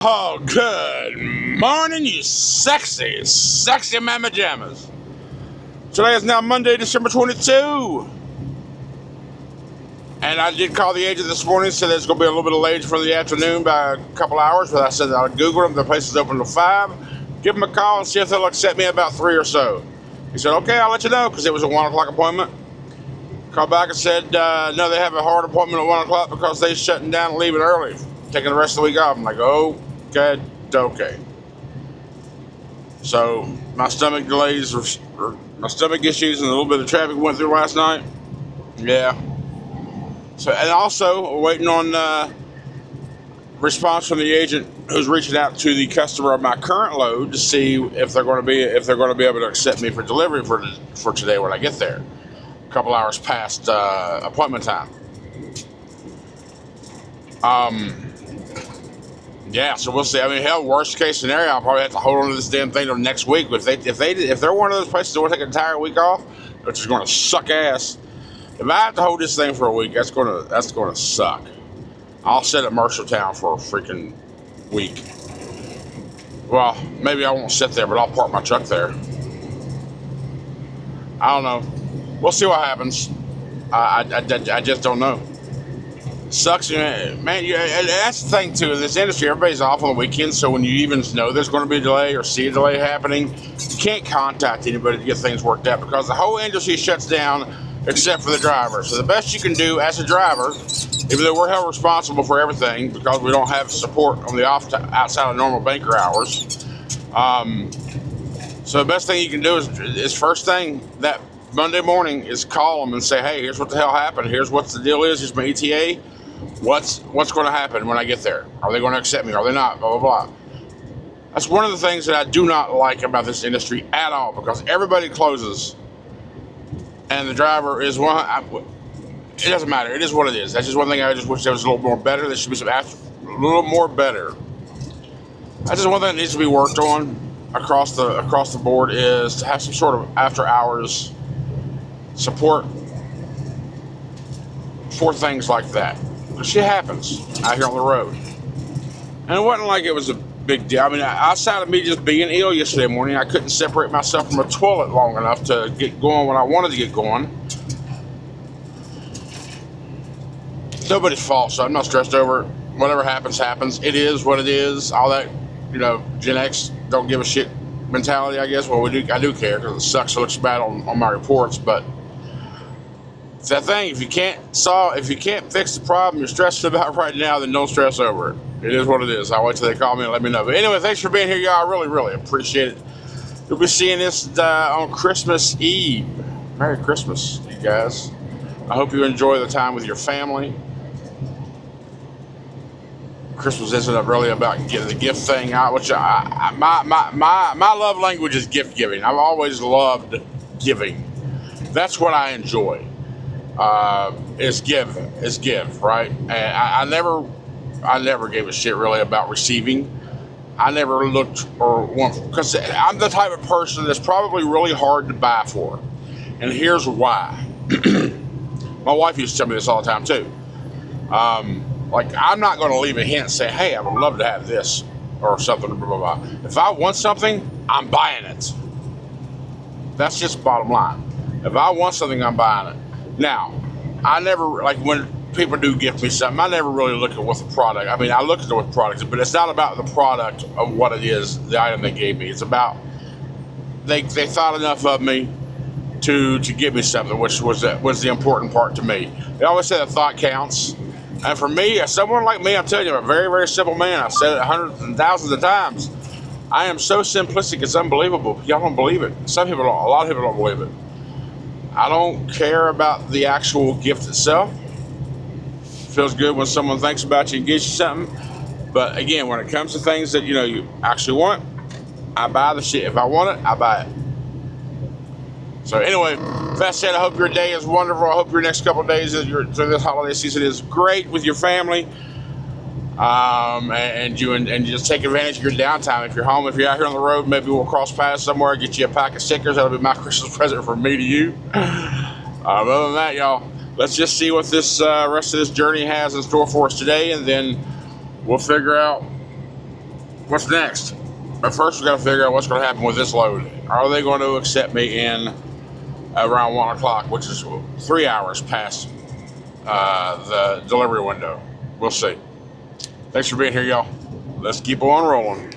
Oh, good morning, you sexy, sexy mama jammas. Today is now Monday, December 22. And I did call the agent this morning, said it's going to be a little bit late for the afternoon by a couple hours, but I said I'll Google them. The place is open till 5. Give them a call and see if they'll accept me about 3 or so. He said, okay, I'll let you know, because it was a 1 o'clock appointment. Called back and said, no, they have a hard appointment at 1 o'clock because they're shutting down and leaving early, taking the rest of the week off. I'm like, oh, okay. So my stomach delays or my stomach issues and a little bit of traffic went through last night. Yeah. So, and also we're waiting on response from the agent who's reaching out to the customer of my current load to see if they're going to be able to accept me for delivery for today when I get there. A couple hours past appointment time. Yeah, so we'll see. I mean, hell, worst case scenario, I'll probably have to hold on to this damn thing till next week. But if they're one of those places that want to take an entire week off, which is going to suck ass. If I have to hold this thing for a week, that's going to suck. I'll sit at Mercer town for a freaking week. Well, maybe I won't sit there, but I'll park my truck there. I don't know. We'll see what happens. I just don't know. Sucks, man. That's the thing too. In this industry, everybody's off on the weekends, so when you even know there's going to be a delay or see a delay happening, you can't contact anybody to get things worked out because the whole industry shuts down except for the driver. So the best you can do as a driver, even though we're held responsible for everything because we don't have support on the outside of normal banker hours. So the best thing you can do is first thing that Monday morning is call them and say, hey, here's what the hell happened. Here's what the deal is. Here's my ETA. What's going to happen when I get there? Are they going to accept me? Are they not? Blah, blah, blah. That's one of the things that I do not like about this industry at all because everybody closes and the driver is one. It doesn't matter. It is what it is. That's just one thing I just wish there was a little more better. There should be a little more better. That's just one thing that needs to be worked on across the board is to have some sort of after hours support for things like that. Shit happens out here on the road. And it wasn't like it was a big deal. I mean, outside of me just being ill yesterday morning, I couldn't separate myself from a toilet long enough to get going when I wanted to get going. It's nobody's fault, so I'm not stressed over it. Whatever happens, happens. It is what it is. All that, Gen X don't give a shit mentality, I guess. Well, I do care because it sucks. It looks bad on my reports, but it's that thing. If you can't fix the problem you're stressing about right now, then don't stress over it. It is what it is. I'll wait till they call me and let me know. But anyway, thanks for being here, y'all. I really, really appreciate it. You'll be seeing this on Christmas Eve. Merry Christmas, you guys. I hope you enjoy the time with your family. Christmas isn't really about getting the gift thing out, which my love language is gift giving. I've always loved giving. That's what I enjoy. Is give, right? And I never gave a shit really about receiving. I never looked or want, because I'm the type of person that's probably really hard to buy for. And here's why. My wife used to tell me this all the time too. Like, I'm not going to leave a hint saying, hey, I would love to have this or something, blah, blah, blah. If I want something, I'm buying it. That's just bottom line. If I want something, I'm buying it. Now, I never, like when people do gift me something, I never really look at what the product, I mean, I look at what the product is, but it's not about the product of what it is, the item they gave me. It's about, they thought enough of me to give me something, which was the important part to me. They always say that thought counts. And for me, as someone like me, I'm telling you, I'm a very, very simple man. I've said it hundreds and thousands of times. I am so simplistic, it's unbelievable. Y'all don't believe it. A lot of people don't believe it. I don't care about the actual gift itself. It feels good when someone thinks about you and gives you something. But again, when it comes to things that you actually want, I buy the shit. If I want it, I buy it. So anyway, with that said, I hope your day is wonderful. I hope your next couple of days through this holiday season is great with your family. And just take advantage of your downtime. If you're home, if you're out here on the road, maybe we'll cross paths somewhere, get you a pack of stickers. That'll be my Christmas present from me to you. Other than that, y'all, let's just see what this rest of this journey has in store for us today, and then we'll figure out what's next? But first we got to figure out what's going to happen with this load. Are they going to accept me in around 1 o'clock, which is 3 hours past the delivery window? We'll see. Thanks for being here, y'all. Let's keep on rolling.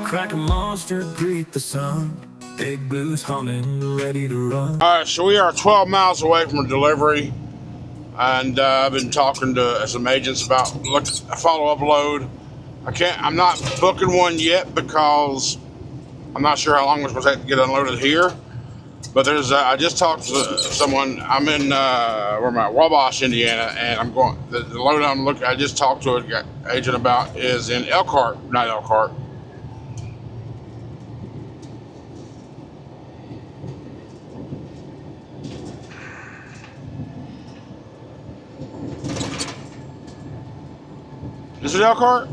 Crack a monster, greet the sun. Big blues humming, ready to run. All right, so we are 12 miles away from a delivery, and I've been talking to some agents about a follow-up load. I'm not booking one yet because I'm not sure how long it's going to take to get unloaded here. But I just talked to someone. I'm in where am I? Wabash, Indiana, and I'm going. The load I just talked to an agent about is in Elkhart, not Elkhart. Is it Elkhart?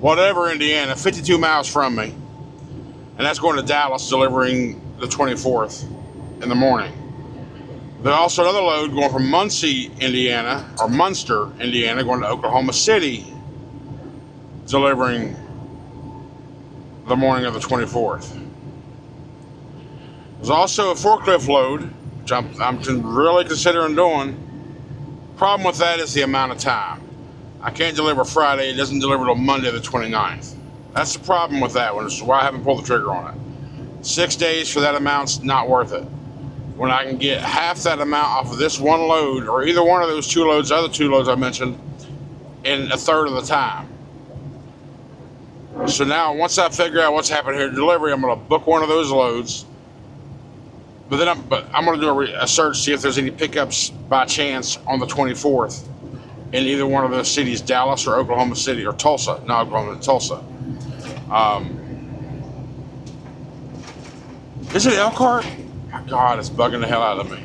Whatever, Indiana, 52 miles from me. And that's going to Dallas, delivering the 24th in the morning. There's also another load going from Muncie, Indiana, or Munster, Indiana, going to Oklahoma City, delivering the morning of the 24th. There's also a forklift load, which I'm really considering doing. Problem with that is the amount of time. I can't deliver Friday. It doesn't deliver till Monday the 29th. That's the problem with that one. It's why I haven't pulled the trigger on it. 6 days for that amount's not worth it. When I can get half that amount off of this one load, or either one of those two loads, other two loads I mentioned, in a third of the time. So now, once I figure out what's happening here at delivery, I'm going to book one of those loads. But I'm going to do a search, see if there's any pickups by chance on the 24th in either one of those cities, Dallas or Oklahoma City, or Tulsa. No, Oklahoma, Tulsa. Is it Elkhart? My God, it's bugging the hell out of me.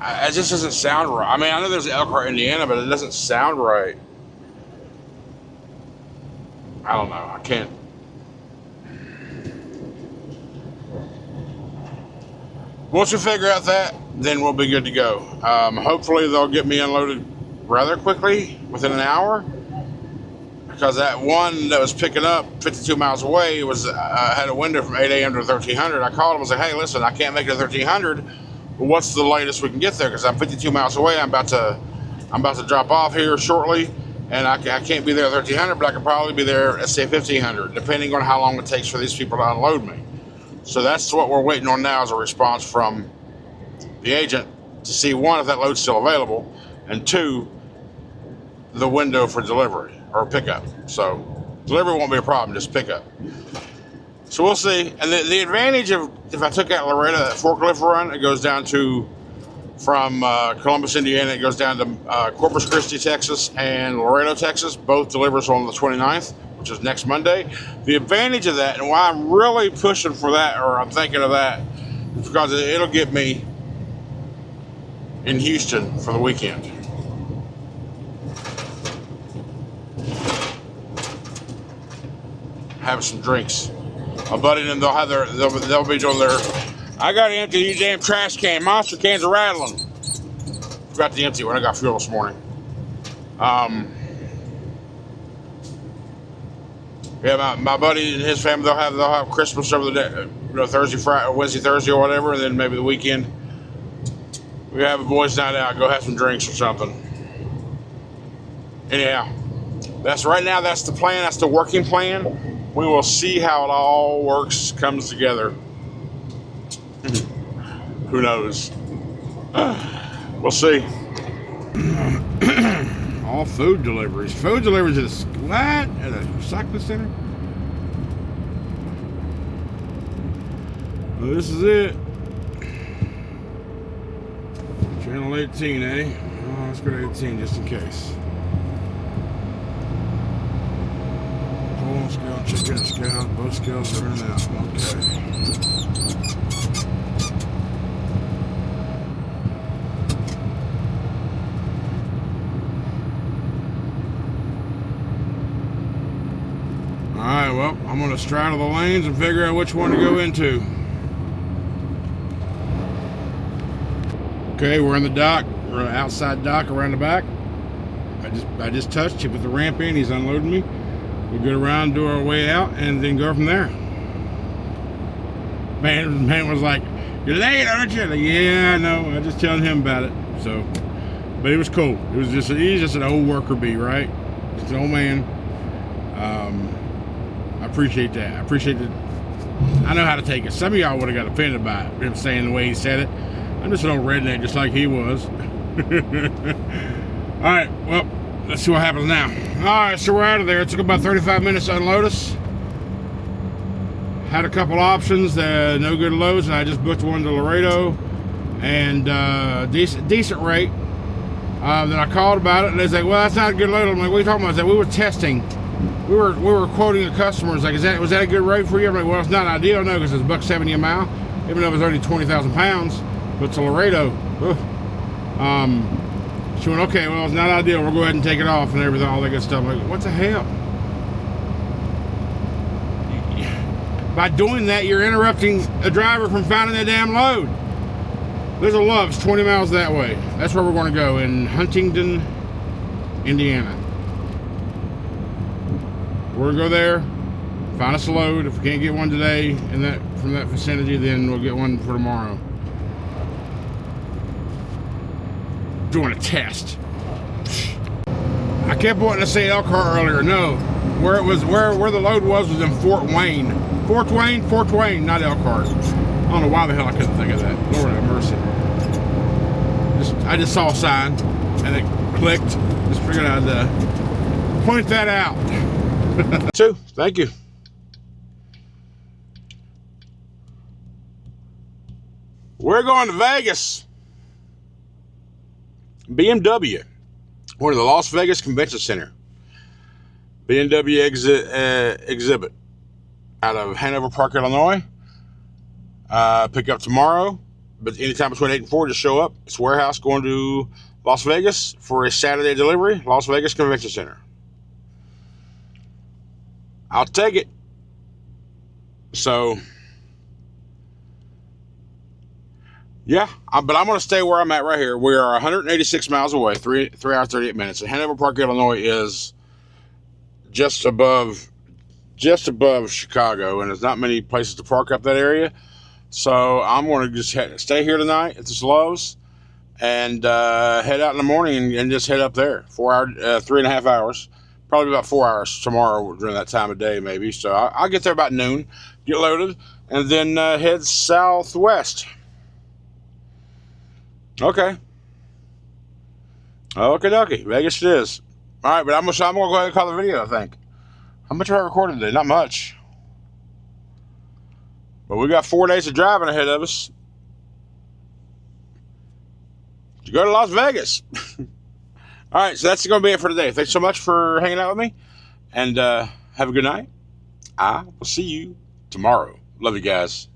It just doesn't sound right. I mean, I know there's Elkhart, Indiana, but it doesn't sound right. I don't know. I can't. Once we figure out that, then we'll be good to go. Hopefully they'll get me unloaded rather quickly, within an hour. Because that one that was picking up 52 miles away had a window from 8 a.m. to 1300. I called him and was like, hey, listen, I can't make it to 1300. But what's the latest we can get there? Because I'm 52 miles away. I'm about to drop off here shortly. And I can't be there at 1300, but I can probably be there at, say, 1500, depending on how long it takes for these people to unload me. So that's what we're waiting on now, is a response from the agent to see, one, if that load's still available, and two, the window for delivery or pickup. So delivery won't be a problem, just pickup. So we'll see. And the advantage of, if I took out Laredo, that forklift run, it goes down to, from Columbus, Indiana, it goes down to Corpus Christi, Texas, and Laredo, Texas. Both delivers on the 29th, which is next Monday. The advantage of that, and why I'm really pushing for that, or I'm thinking of that, is because it'll get me in Houston for the weekend. Have some drinks. My buddy and them, they'll be doing their. I got to empty these damn trash can. Monster cans are rattling. Forgot to empty when I got fuel this morning. Yeah, my buddy and his family, they'll have Christmas over the day, Thursday, Friday, or Wednesday, Thursday, or whatever, and then maybe the weekend we have a boys' night out, go have some drinks or something. Anyhow, that's the plan. That's the working plan. We will see how it all comes together. Who knows? We'll see. All food deliveries. Food deliveries at a recycling center? Well, this is it. Channel 18, eh? Oh, let's go to 18 just in case. Pull on scale, check in scale. Both scales are in and out. Okay. Alright, well, I'm going to straddle the lanes and figure out which one to go into. Okay, we're in the dock. We're outside dock around the back. I just touched. He put the ramp in. He's unloading me. We'll get around, do our way out, and then go from there. Man was like, "You're late, aren't you?" Like, yeah, I know. I just telling him about it. So, but it was cool. He's just an old worker bee, right? Just an old man. I appreciate that. I appreciate that. I know how to take it. Some of y'all would have got offended by it, him saying the way he said it. I'm just an old redneck, just like he was. All right, well, let's see what happens now. All right, so we're out of there. It took about 35 minutes to unload us. Had a couple options, no good loads, and I just booked one to Laredo, and decent rate. Then I called about it, and they said, "Well, that's not a good load." I'm like, "What are you talking about?" I said, "We were testing. We were quoting the customers. Like, was that a good rate for you?" I'm like, "Well, it's not ideal, no, because it's $1.70 a mile, even though it was only 20,000 pounds. But to Laredo, she went, "Okay, well, it's not ideal. We'll go ahead and take it off and everything, all that good stuff." I'm like, what the hell? By doing that, you're interrupting a driver from finding that damn load. There's a Love's 20 miles that way. That's where we're going to go, in Huntington, Indiana. We're going to go there, find us a load. If we can't get one today from that vicinity, then we'll get one for tomorrow. Doing a test. I kept wanting to say Elkhart earlier. No, where the load was in Fort Wayne. Fort Wayne, not Elkhart. I don't know why the hell I couldn't think of that. Lord have mercy. I just saw a sign and it clicked. Just figured I'd point that out. So, thank you. We're going to Vegas. BMW. We're to the Las Vegas Convention Center. BMW exhibit out of Hanover Park, Illinois. Pick up tomorrow, but anytime between 8 and 4, just show up. It's warehouse going to Las Vegas for a Saturday delivery. Las Vegas Convention Center. I'll take it. So, yeah, but I'm going to stay where I'm at right here. We are 186 miles away, 3 hours, 38 minutes. And Hanover Park, Illinois is just above Chicago, and there's not many places to park up that area. So I'm going to just stay here tonight at this Lowe's and head out in the morning and just head up there. 3.5 hours. Probably about 4 hours tomorrow during that time of day, maybe. So I'll get there about noon, get loaded, and then head southwest. Okay. Okie dokie. Vegas it is. All right, but I'm going to go ahead and call the video, I think. How much have I recorded today? Not much. But we got 4 days of driving ahead of us to go to Las Vegas. All right, so that's going to be it for today. Thanks so much for hanging out with me, and have a good night. I will see you tomorrow. Love you guys.